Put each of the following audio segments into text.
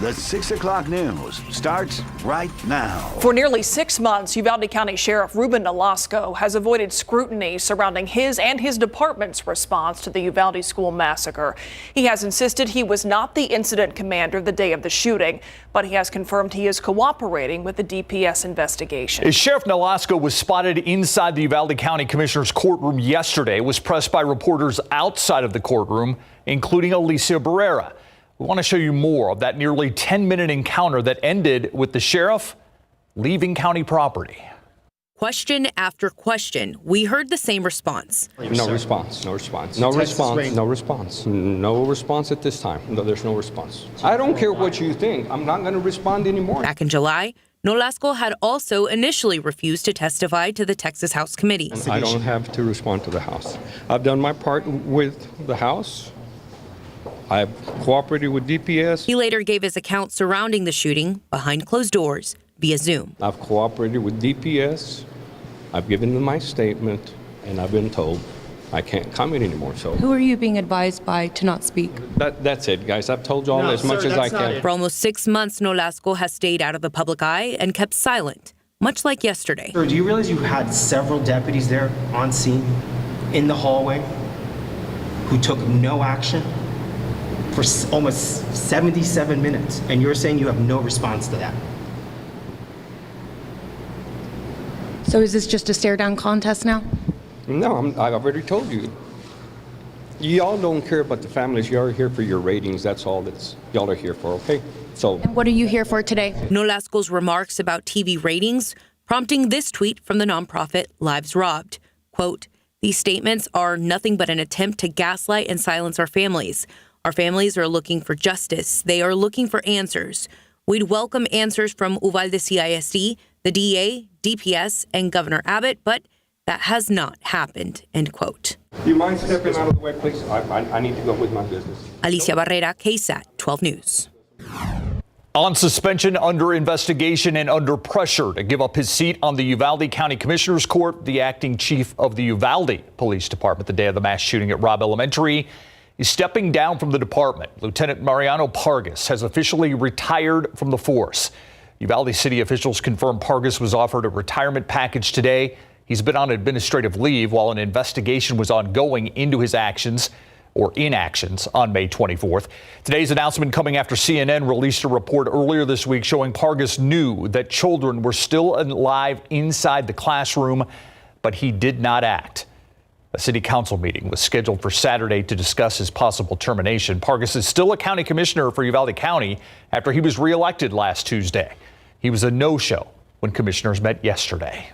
The 6 o'clock news starts right now. For nearly 6 months, Uvalde County Sheriff Ruben Nolasco has avoided scrutiny surrounding his and his department's response to the Uvalde school massacre. He has insisted he was not the incident commander the day of the shooting, but he has confirmed he is cooperating with the DPS investigation. Sheriff Nolasco was spotted inside the Uvalde County Commissioner's courtroom yesterday, was pressed by reporters outside of the courtroom, including Alicia Barrera. We want to show you more of that nearly 10-minute encounter that ended with the sheriff leaving county property. Question after question, we heard the same response. No response, no response, no response, no response, no response at this time. No, there's no response. I don't care what you think. I'm not going to respond anymore. Back in July, Nolasco had also initially refused to testify to the Texas House Committee. I don't have to respond to the House. I've done my part with the House. I've cooperated with DPS. He later gave his account surrounding the shooting behind closed doors via Zoom. I've cooperated with DPS. I've given them my statement, and I've been told I can't comment anymore. So who are you being advised by to not speak? That's it, guys. I've told you all as much as I can. For almost 6 months, Nolasco has stayed out of the public eye and kept silent, much like yesterday. Sir, do you realize you had several deputies there on scene in the hallway who took no action for almost 77 minutes, and you're saying you have no response to that? So is this just a stare down contest now? No, I've already told you. Y'all don't care about the families. Y'all are here for your ratings. That's all y'all are here for, okay? So. And what are you here for today? Nolasco's remarks about TV ratings prompting this tweet from the nonprofit Lives Robbed. Quote, "These statements are nothing but an attempt to gaslight and silence our families. Our families are looking for justice. They are looking for answers. We'd welcome answers from Uvalde CISD, the DA, DPS, and Governor Abbott, but that has not happened," end quote. Do you mind stepping out of the way, please? I need to go with my business. Alicia Barrera, KSAT 12 News. On suspension, under investigation, and under pressure to give up his seat on the Uvalde County Commissioner's Court, the acting chief of the Uvalde Police Department the day of the mass shooting at Robb Elementary is stepping down from the department. Lieutenant Mariano Pargas has officially retired from the force. Uvalde city officials confirmed Pargas was offered a retirement package today. He's been on administrative leave while an investigation was ongoing into his actions or inactions on May 24th. Today's announcement coming after CNN released a report earlier this week showing Pargas knew that children were still alive inside the classroom, but he did not act. A city council meeting was scheduled for Saturday to discuss his possible termination. Pargas is still a county commissioner for Uvalde County after he was reelected last Tuesday. He was a no-show when commissioners met yesterday.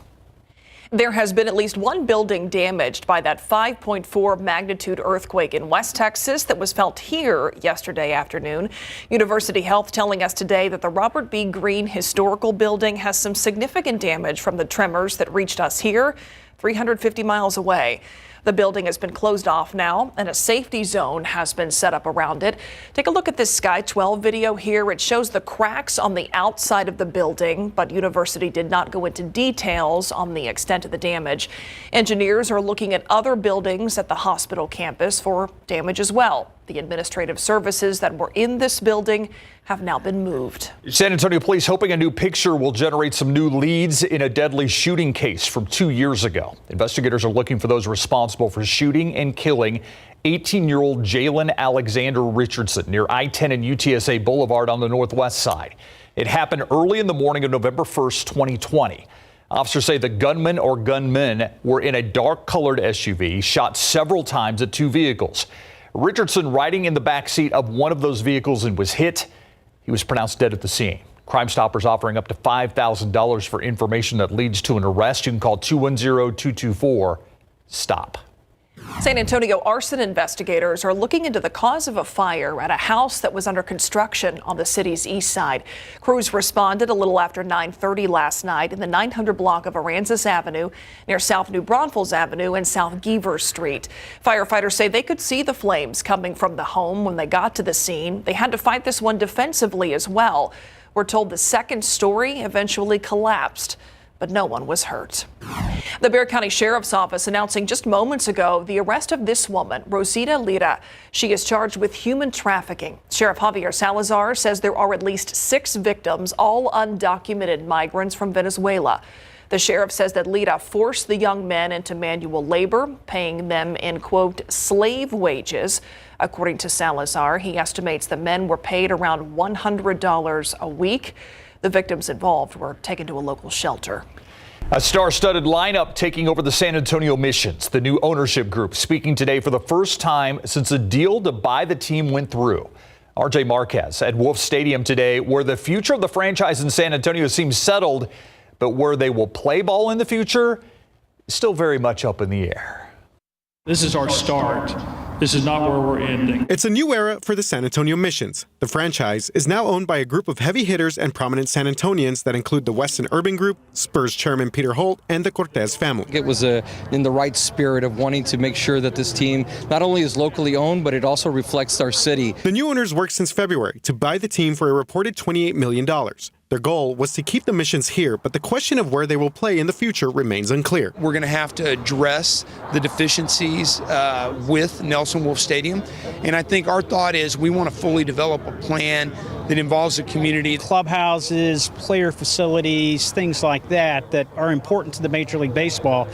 There has been at least one building damaged by that 5.4 magnitude earthquake in West Texas that was felt here yesterday afternoon. University Health telling us today that the Robert B. Greene Historical Building has some significant damage from the tremors that reached us here 350 miles away. The building has been closed off now, and a safety zone has been set up around it. Take a look at this Sky 12 video here. It shows the cracks on the outside of the building, but University did not go into details on the extent of the damage. Engineers are looking at other buildings at the hospital campus for damage as well. The administrative services that were in this building have now been moved. San Antonio police hoping a new picture will generate some new leads in a deadly shooting case from 2 years ago. Investigators are looking for those responsible for shooting and killing 18-year-old Jalen Alexander Richardson near I-10 and UTSA Boulevard on the northwest side. It happened early in the morning of November 1st, 2020. Officers say the gunman or gunmen were in a dark-colored SUV, shot several times at two vehicles. Richardson riding in the back seat of one of those vehicles and was hit. He was pronounced dead at the scene. Crime Stoppers offering up to $5,000 for information that leads to an arrest. You can call 210-224-STOP. San Antonio arson investigators are looking into the cause of a fire at a house that was under construction on the city's east side. Crews responded a little after 9:30 last night in the 900 block of Aransas Avenue near South New Braunfels Avenue and South Geaver Street. Firefighters say they could see the flames coming from the home when they got to the scene. They had to fight this one defensively as well. We're told the second story eventually collapsed, but no one was hurt. The Bexar County Sheriff's Office announcing just moments ago the arrest of this woman, Rosita Lira. She is charged with human trafficking. Sheriff Javier Salazar says there are at least 6 victims, all undocumented migrants from Venezuela. The sheriff says that Lira forced the young men into manual labor, paying them in, quote, slave wages. According to Salazar, he estimates the men were paid around $100 a week. The victims involved were taken to a local shelter. A star-studded lineup taking over the San Antonio Missions, the new ownership group, speaking today for the first time since a deal to buy the team went through. RJ Marquez at Wolf Stadium today, where the future of the franchise in San Antonio seems settled, but where they will play ball in the future is still very much up in the air. This is our start. This is not where we're ending. It's a new era for the San Antonio Missions. The franchise is now owned by a group of heavy hitters and prominent San Antonians that include the Weston Urban Group, Spurs chairman Peter Holt, and the Cortez family. It was in the right spirit of wanting to make sure that this team not only is locally owned, but it also reflects our city. The new owners worked since February to buy the team for a reported $28 million. Their goal was to keep the Missions here, but the question of where they will play in the future remains unclear. We're going to have to address the deficiencies with Nelson Wolf Stadium, and I think our thought is we want to fully develop a plan that involves the community. Clubhouses, player facilities, things like that are important to the Major League Baseball.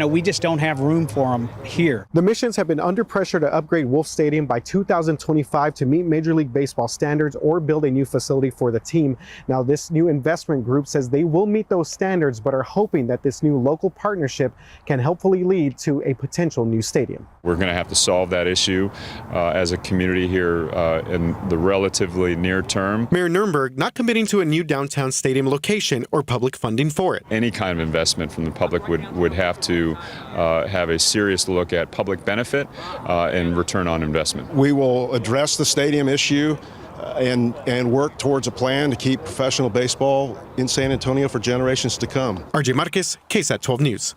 We just don't have room for them here. The Missions have been under pressure to upgrade Wolf Stadium by 2025 to meet Major League Baseball standards or build a new facility for the team. Now, this new investment group says they will meet those standards, but are hoping that this new local partnership can helpfully lead to a potential new stadium. We're going to have to solve that issue as a community here in the relatively near term. Mayor Nurnberg not committing to a new downtown stadium location or public funding for it. Any kind of investment from the public would have to have a serious look at public benefit and return on investment. We will address the stadium issue and work towards a plan to keep professional baseball in San Antonio for generations to come. RJ Marquez, KSAT 12 News.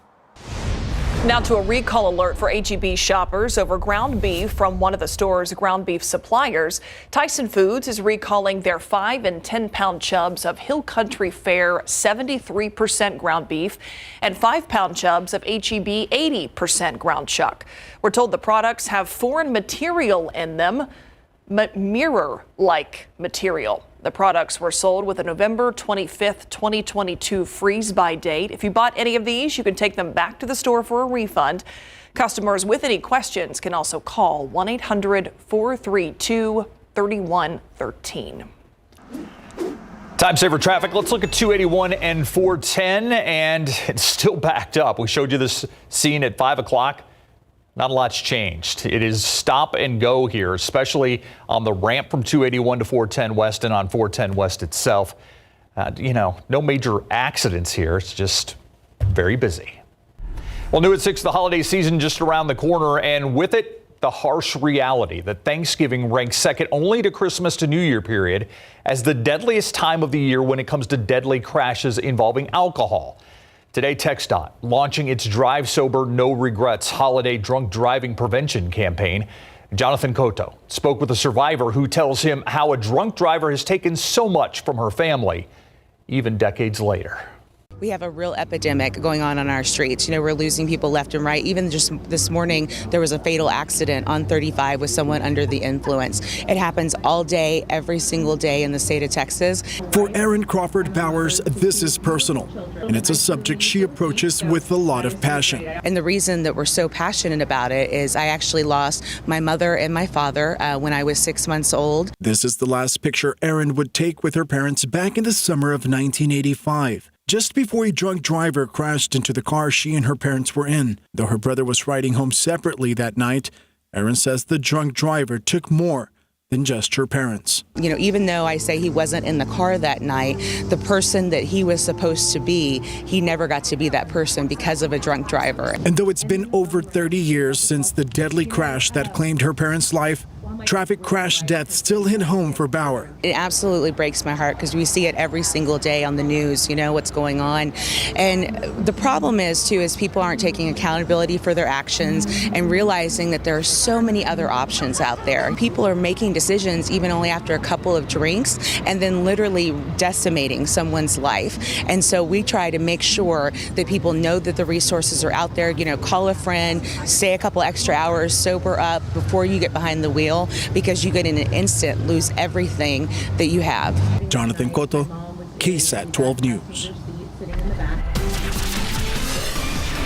Now to a recall alert for H-E-B shoppers over ground beef from one of the store's ground beef suppliers. Tyson Foods is recalling their 5 and 10 pound chubs of Hill Country Fair 73% ground beef and 5 pound chubs of H-E-B 80% ground chuck. We're told the products have foreign material in them, mirror-like material. The products were sold with a November 25th, 2022 freeze-by date. If you bought any of these, you can take them back to the store for a refund. Customers with any questions can also call 1-800-432-3113. Time saver traffic. Let's look at 281 and 410, and it's still backed up. We showed you this scene at 5 o'clock. Not a lot's changed. It is stop and go here, especially on the ramp from 281 to 410 West and on 410 West itself. No major accidents here. It's just very busy. Well, new at 6, the holiday season just around the corner, and with it, the harsh reality that Thanksgiving ranks second only to Christmas to New Year period as the deadliest time of the year when it comes to deadly crashes involving alcohol. Today, TxDOT launching its Drive Sober, No Regrets holiday drunk driving prevention campaign. Jonathan Cotto spoke with a survivor who tells him how a drunk driver has taken so much from her family, even decades later. We have a real epidemic going on our streets. We're losing people left and right. Even just this morning, there was a fatal accident on 35 with someone under the influence. It happens all day, every single day in the state of Texas. For Erin Crawford Bowers, this is personal, and it's a subject she approaches with a lot of passion. And the reason that we're so passionate about it is I actually lost my mother and my father when I was 6 months old. This is the last picture Erin would take with her parents back in the summer of 1985. Just before a drunk driver crashed into the car she and her parents were in. Though her brother was riding home separately that night, Erin says the drunk driver took more than just her parents. Even though I say he wasn't in the car that night, the person that he was supposed to be, he never got to be that person because of a drunk driver. And though it's been over 30 years since the deadly crash that claimed her parents' life, Traffic crash deaths still hit home for Bauer. It absolutely breaks my heart because we see it every single day on the news, what's going on. And the problem is, too, is people aren't taking accountability for their actions and realizing that there are so many other options out there. People are making decisions even only after a couple of drinks and then literally decimating someone's life. And so we try to make sure that people know that the resources are out there. Call a friend, stay a couple extra hours, sober up before you get behind the wheel, because you could in an instant lose everything that you have. Jonathan Cotto, KSAT 12 News.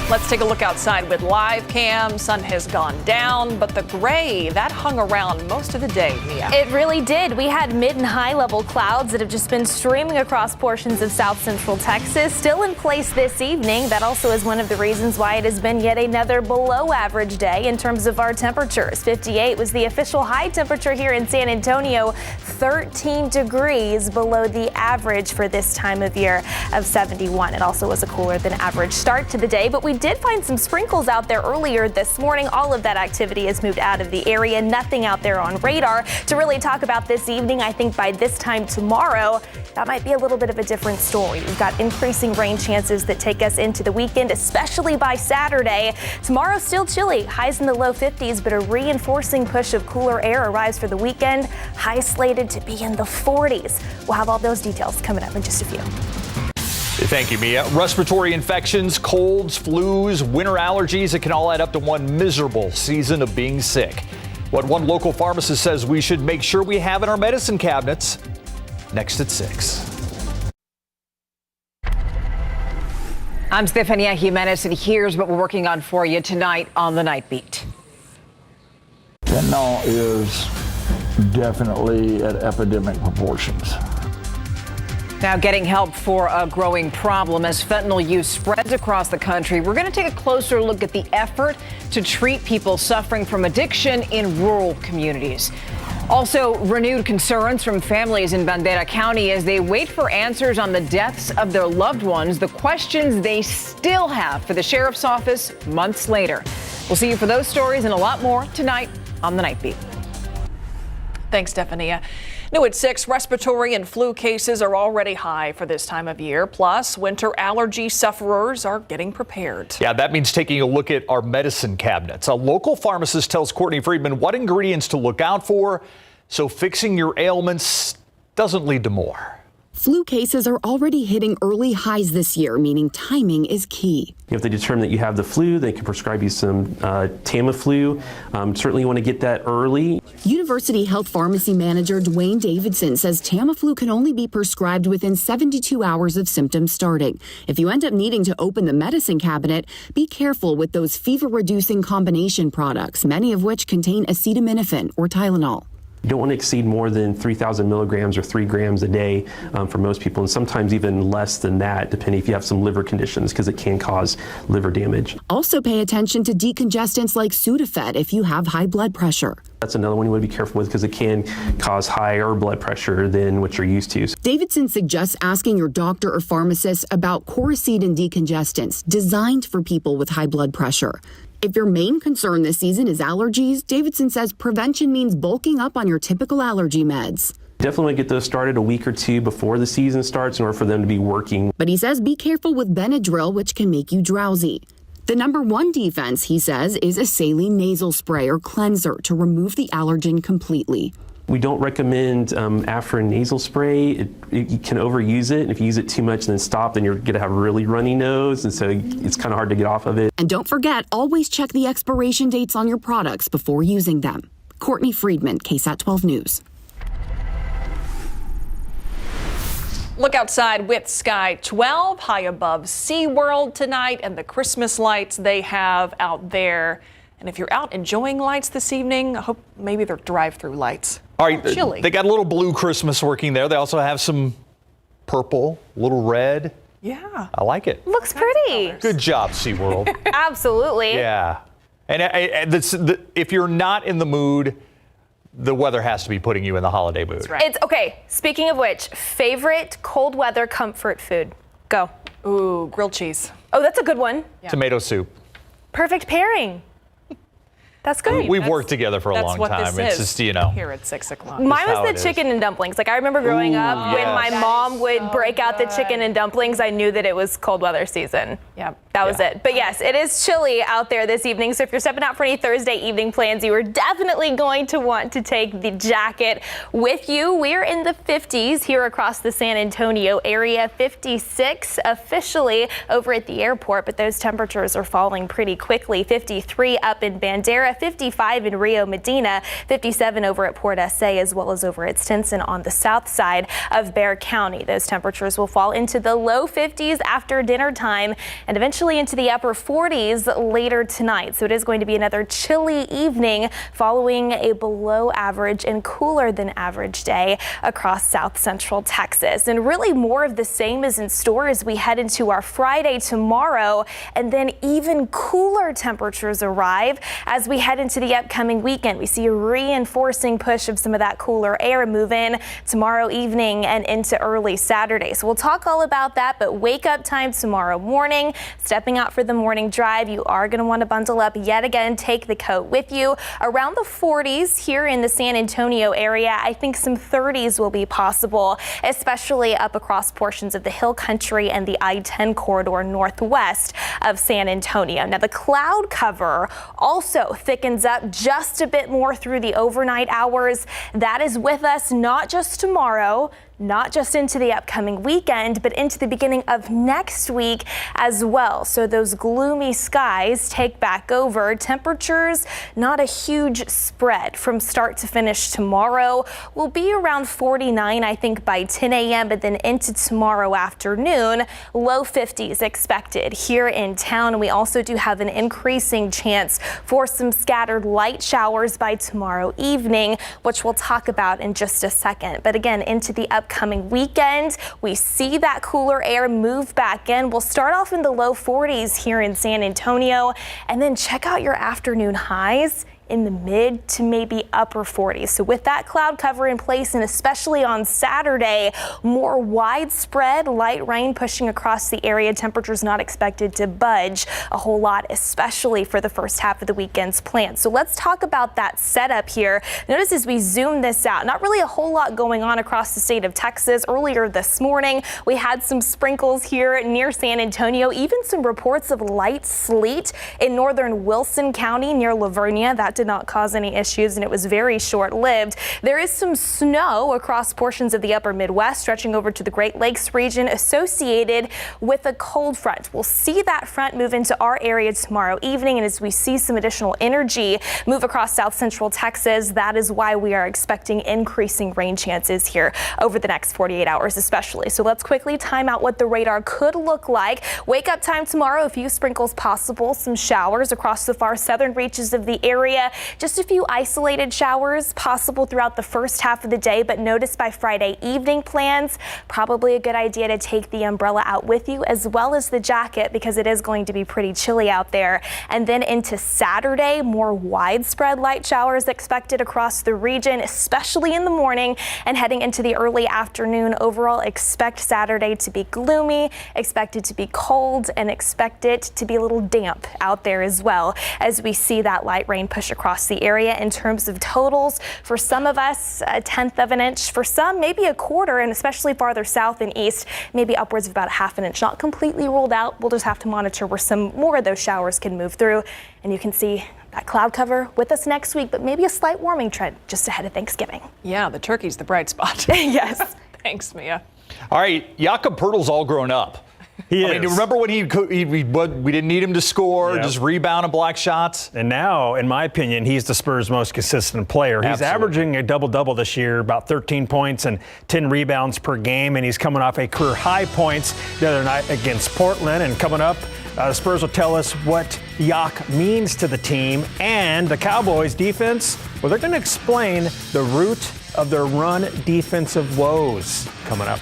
Let's take a look outside with live cam. Sun has gone down, but the gray, that hung around most of the day, Mia. It really did. We had mid and high level clouds that have just been streaming across portions of south central Texas, still in place this evening. That also is one of the reasons why it has been yet another below average day in terms of our temperatures. 58 was the official high temperature here in San Antonio, 13 degrees below the average for this time of year of 71. It also was a cooler than average start to the day, but we did find some sprinkles out there earlier this morning. All of that activity has moved out of the area. Nothing out there on radar to really talk about this evening. I think by this time tomorrow, that might be a little bit of a different story. We've got increasing rain chances that take us into the weekend, especially by Saturday. Tomorrow still chilly, highs in the low 50s, but a reinforcing push of cooler air arrives for the weekend. Highs slated to be in the 40s. We'll have all those details coming up in just a few. Thank you, Mia. Respiratory infections, colds, flus, winter allergies, it can all add up to one miserable season of being sick. What one local pharmacist says we should make sure we have in our medicine cabinets, next at 6. I'm Stefania Jimenez, and here's what we're working on for you tonight on the Night Beat. Fentanyl is definitely at epidemic proportions. Now getting help for a growing problem as fentanyl use spreads across the country. We're going to take a closer look at the effort to treat people suffering from addiction in rural communities. Also, renewed concerns from families in Bandera County as they wait for answers on the deaths of their loved ones, the questions they still have for the sheriff's office months later. We'll see you for those stories and a lot more tonight on the Night Beat. Thanks, Stefania. New at 6, respiratory and flu cases are already high for this time of year. Plus, winter allergy sufferers are getting prepared. Yeah, that means taking a look at our medicine cabinets. A local pharmacist tells Courtney Friedman what ingredients to look out for so fixing your ailments doesn't lead to more. Flu cases are already hitting early highs this year, meaning timing is key. If they determine that you have the flu, they can prescribe you some Tamiflu. Certainly you want to get that early. University Health Pharmacy Manager Dwayne Davidson says Tamiflu can only be prescribed within 72 hours of symptoms starting. If you end up needing to open the medicine cabinet, be careful with those fever-reducing combination products, many of which contain acetaminophen or Tylenol. You don't want to exceed more than 3,000 milligrams or 3 grams a day for most people, and sometimes even less than that, depending if you have some liver conditions, because it can cause liver damage. Also pay attention to decongestants like Sudafed if you have high blood pressure. That's another one you want to be careful with because it can cause higher blood pressure than what you're used to. Davidson suggests asking your doctor or pharmacist about Coracetin and decongestants designed for people with high blood pressure. If your main concern this season is allergies, Davidson says prevention means bulking up on your typical allergy meds. Definitely want to get those started a week or two before the season starts in order for them to be working. But he says be careful with Benadryl, which can make you drowsy. The number one defense, he says, is a saline nasal spray or cleanser to remove the allergen completely. We don't recommend Afrin nasal spray. You can overuse it. And if you use it too much and then stop, then you're going to have a really runny nose. And so it's kind of hard to get off of it. And don't forget, always check the expiration dates on your products before using them. Courtney Friedman, KSAT 12 News. Look outside with Sky 12, high above SeaWorld tonight and the Christmas lights they have out there. And if you're out enjoying lights this evening, I hope maybe they're drive-through lights. All right, chilly. They got a little blue Christmas working there. They also have some purple, a little red. Yeah. I like it. Looks pretty. Good job, SeaWorld. Absolutely. Yeah. And if you're not in the mood, the weather has to be putting you in the holiday mood. That's right. It's okay. Speaking of which, favorite cold weather comfort food? Go. Ooh, grilled cheese. Oh, that's a good one. Yeah. Tomato soup. Perfect pairing. That's good. We've worked together for a long what time. This It's is just, you know. here at 6 o'clock. Mine how was it the is. chicken and dumplings. Like I remember growing up when my mom would break out the chicken and dumplings, I knew that it was cold weather season. Yep. That was it. But yes, it is chilly out there this evening. So if you're stepping out for any Thursday evening plans, you are definitely going to want to take the jacket with you. We're in the 50s here across the San Antonio area, 56 officially over at the airport, but those temperatures are falling pretty quickly. 53 up in Bandera, 55 in Rio Medina, 57 over at Port SA, as well as over at Stinson on the south side of Bexar County. Those temperatures will fall into the low 50s after dinner time and eventually into the upper 40s later tonight. So it is going to be another chilly evening following a below average and cooler than average day across south central Texas. And really more of the same is in store as we head into our Friday tomorrow, and then even cooler temperatures arrive as we head into the upcoming weekend. We see a reinforcing push of some of that cooler air move in tomorrow evening and into early Saturday. So we'll talk all about that, but wake up time tomorrow morning. Stepping out for the morning drive, you are going to want to bundle up yet again. Take the coat with you. Around the 40s here in the San Antonio area. I think some 30s will be possible, especially up across portions of the hill country and the I-10 corridor northwest of San Antonio. Now the cloud cover also thickens up just a bit more through the overnight hours. That is with us not just tomorrow, not just into the upcoming weekend, but into the beginning of next week as well. So those gloomy skies take back over. Temperatures, not a huge spread from start to finish tomorrow. Will be around 49, I think, by 10 a.m., but then into tomorrow afternoon, low 50s expected here in town. We also do have an increasing chance for some scattered light showers by tomorrow evening, which we'll talk about in just a second. But again, into the upcoming weekend, we see that cooler air move back in. We'll start off in the low 40s here in San Antonio, and then check out your afternoon highs in the mid to maybe upper 40s. So with that cloud cover in place, and especially on Saturday, more widespread light rain pushing across the area. Temperatures not expected to budge a whole lot, especially for the first half of the weekend's plan. So let's talk about that setup here. Notice as we zoom this out, not really a whole lot going on across the state of Texas. Earlier this morning, we had some sprinkles here near San Antonio, even some reports of light sleet in northern Wilson County near Lavernia. That did not cause any issues, and it was very short-lived. There is some snow across portions of the upper Midwest, stretching over to the Great Lakes region, associated with a cold front. We'll see that front move into our area tomorrow evening, and as we see some additional energy move across south central Texas, that is why we are expecting increasing rain chances here over the next 48 hours especially. So let's quickly time out what the radar could look like. Wake up time tomorrow, a few sprinkles possible, some showers across the far southern reaches of the area. Just a few isolated showers possible throughout the first half of the day, but notice by Friday evening plans, probably a good idea to take the umbrella out with you as well as the jacket, because it is going to be pretty chilly out there. And then into Saturday, more widespread light showers expected across the region, especially in the morning and heading into the early afternoon. Overall, expect Saturday to be gloomy, expect it to be cold, and expect it to be a little damp out there as well, as we see that light rain push across the area. In terms of totals, for some of us, 1/10 of an inch, for some maybe a quarter, and especially farther south and east, maybe upwards of about 1/2 inch. Not completely ruled out. We'll just have to monitor where some more of those showers can move through. And you can see that cloud cover with us next week, but maybe a slight warming trend just ahead of Thanksgiving. Yeah, the turkey's the bright spot. Yes. Thanks, Mia. All right, Jakob Poeltl's all grown up. I mean, remember when we didn't need him to score, just rebound and block shots? And now, in my opinion, he's the Spurs' most consistent player. He's averaging a double-double this year, about 13 points and 10 rebounds per game, and he's coming off a career high points the other night against Portland. And coming up, the Spurs will tell us what Yak means to the team, and the Cowboys' defense, well, they're going to explain the root of their run defensive woes coming up.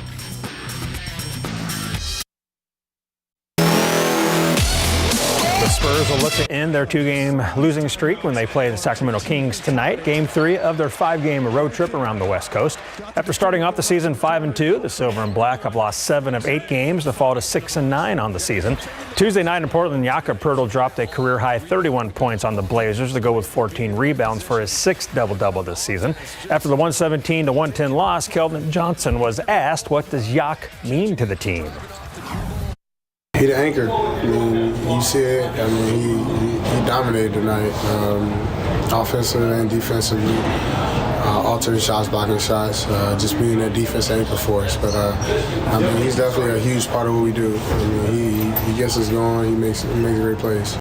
The Spurs Packers will look to end their 2-game losing streak when they play the Sacramento Kings tonight, Game 3 of their 5-game road trip around the West Coast. After starting off the season 5-2, the Silver and Black have lost 7 of 8 games to fall to 6-9 on the season. Tuesday night in Portland, Jakob Poeltl dropped a career-high 31 points on the Blazers to go with 14 rebounds for his 6th double-double this season. After the 117-110 loss, Keldon Johnson was asked, what does Jak mean to the team? He the anchor. I mean, you see it. I mean, he dominated tonight, offensively and defensively. Altering shots, blocking shots, just being a defense anchor for us. But I mean, he's definitely a huge part of what we do. I mean, he gets us going. He makes great plays.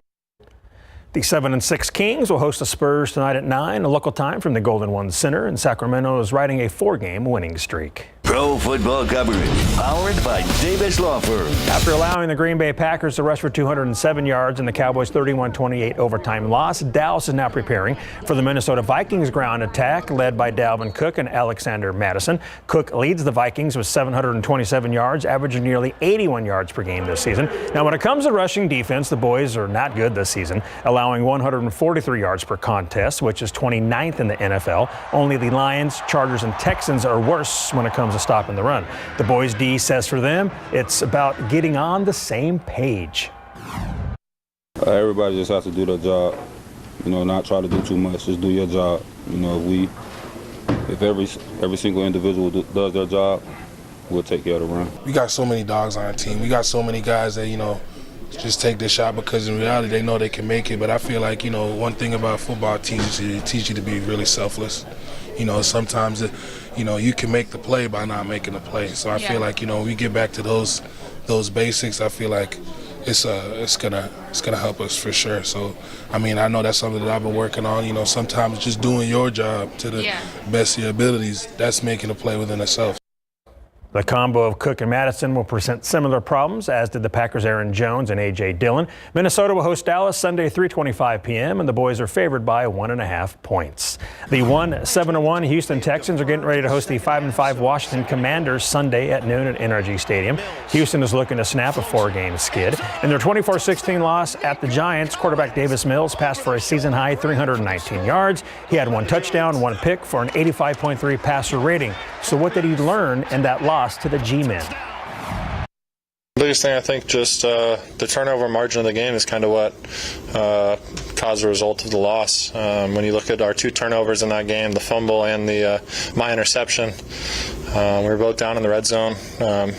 The 7-6 Kings will host the Spurs tonight at 9, a local time from the Golden One Center, and Sacramento is riding a 4-game winning streak. Pro football coverage, powered by Davis Law Firm. After allowing the Green Bay Packers to rush for 207 yards in the Cowboys' 31-28 overtime loss, Dallas is now preparing for the Minnesota Vikings ground attack led by Dalvin Cook and Alexander Mattison. Cook leads the Vikings with 727 yards, averaging nearly 81 yards per game this season. Now, when it comes to rushing defense, the boys are not good this season, allowing 143 yards per contest, which is 29th in the NFL. Only the Lions, Chargers, and Texans are worse when it comes to stopping the run. The boys' D says for them, it's about getting on the same page. Everybody just has to do their job. You know, not try to do too much. Just do your job. You know, if every single individual does their job, we'll take care of the run. We got so many dogs on our team. We got so many guys that, you know, just take this shot because in reality they know they can make it. But I feel like, you know, one thing about football teams is it teach you to be really selfless. You know, sometimes, you know, you can make the play by not making the play. So I feel like, you know, we get back to those basics. I feel like it's gonna help us for sure. So I mean, I know that's something that I've been working on. You know, sometimes just doing your job to the best of your abilities, that's making a play within itself. The combo of Cook and Madison will present similar problems, as did the Packers' Aaron Jones and A.J. Dillon. Minnesota will host Dallas Sunday, 3:25 p.m., and the boys are favored by 1.5 points. The 7-1 Houston Texans are getting ready to host the 5-5 Washington Commanders Sunday at noon at NRG Stadium. Houston is looking to snap a 4-game skid. In their 24-16 loss at the Giants, quarterback Davis Mills passed for a season-high 319 yards. He had 1 touchdown, 1 pick for an 85.3 passer rating. So what did he learn in that loss to the G-men? The biggest thing, I think, just the turnover margin of the game is kind of what caused the result of the loss. When you look at our 2 turnovers in that game, the fumble and my interception, we were both down in the red zone,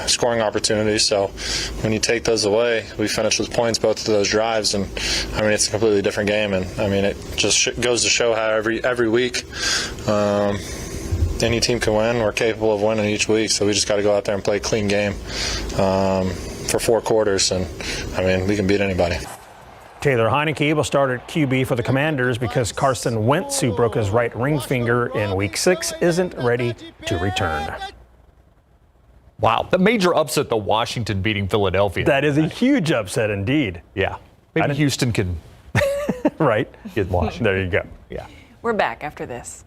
scoring opportunities. So when you take those away, we finished with points both of those drives, and I mean, it's a completely different game. And I mean, it just goes to show how every week any team can win. We're capable of winning each week, so we just got to go out there and play a clean game for 4 quarters, and I mean, we can beat anybody. Taylor Heineke will start at QB for the Commanders because Carson Wentz, who broke his right ring finger in Week 6, isn't ready to return. Wow, the major upset, the Washington beating Philadelphia. That is a huge upset indeed. Yeah, maybe Houston can right get Washington. There you go. Yeah. We're back after this.